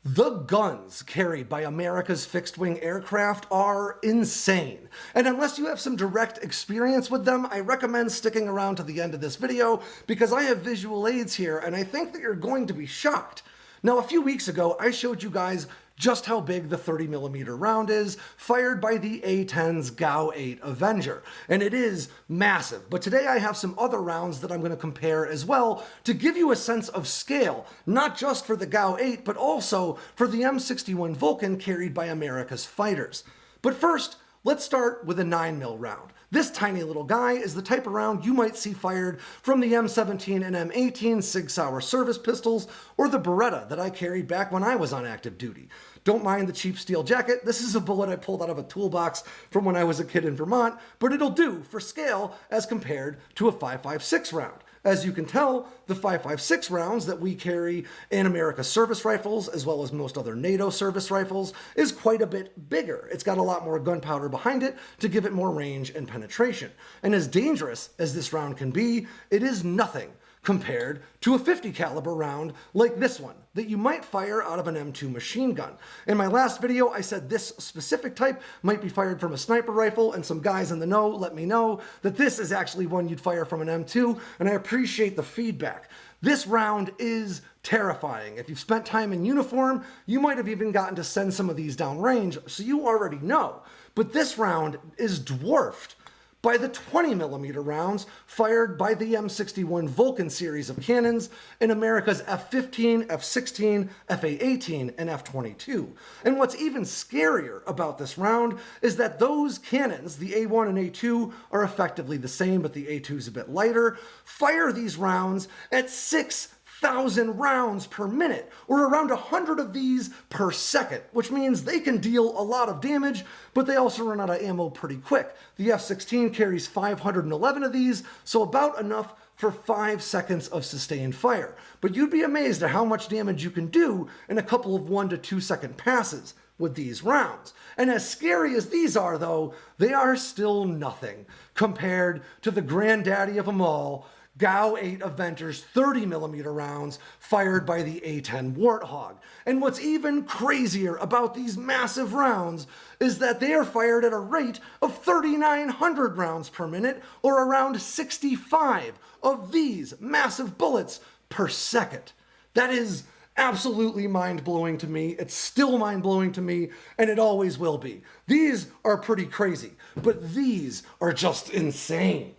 The guns carried by America's fixed-wing aircraft are insane. And unless you have some direct experience with them, I recommend sticking around to the end of this video because I have visual aids here and I think that you're going to be shocked. Now, a few weeks ago, I showed you guys just how big the 30mm round is, fired by the A-10's GAU-8 Avenger. And it is massive. But today I have some other rounds that I'm going to compare as well to give you a sense of scale, not just for the GAU-8, but also for the M61 Vulcan carried by America's fighters. But first, let's start with a 9mm round. This tiny little guy is the type of round you might see fired from the M17 and M18 Sig Sauer service pistols or the Beretta that I carried back when I was on active duty. Don't mind the cheap steel jacket, this is a bullet I pulled out of a toolbox from when I was a kid in Vermont, but it'll do for scale as compared to a 5.56 round. As you can tell, the 5.56 rounds that we carry in America's service rifles, as well as most other NATO service rifles, is quite a bit bigger. It's got a lot more gunpowder behind it to give it more range and penetration. And as dangerous as this round can be, it is nothing compared to a 50 caliber round like this one that you might fire out of an M2 machine gun. In my last video, I said this specific type might be fired from a sniper rifle, and some guys in the know let me know that this is actually one you'd fire from an M2, and I appreciate the feedback. This round is terrifying. If you've spent time in uniform, you might have even gotten to send some of these down range, so you already know. But this round is dwarfed by the 20mm rounds fired by the M61 Vulcan series of cannons in America's F-15, F-16, F-A-18, and F-22. And what's even scarier about this round is that those cannons, the A-1 and A-2, are effectively the same, but the A-2 is a bit lighter, fire these rounds at 6,000 rounds per minute, or around 100 of these per second, which means they can deal a lot of damage, but they also run out of ammo pretty quick. The F-16 carries 511 of these, so about enough for 5 seconds of sustained fire. But you'd be amazed at how much damage you can do in a couple of 1 to 2 second passes with these rounds. And as scary as these are, though, they are still nothing compared to the granddaddy of them all, GAU-8 Avenger's 30mm rounds fired by the A-10 Warthog. And what's even crazier about these massive rounds is that they are fired at a rate of 3,900 rounds per minute, or around 65 of these massive bullets per second. That is absolutely mind-blowing to me. It's still mind-blowing to me, and it always will be. These are pretty crazy, but these are just insane.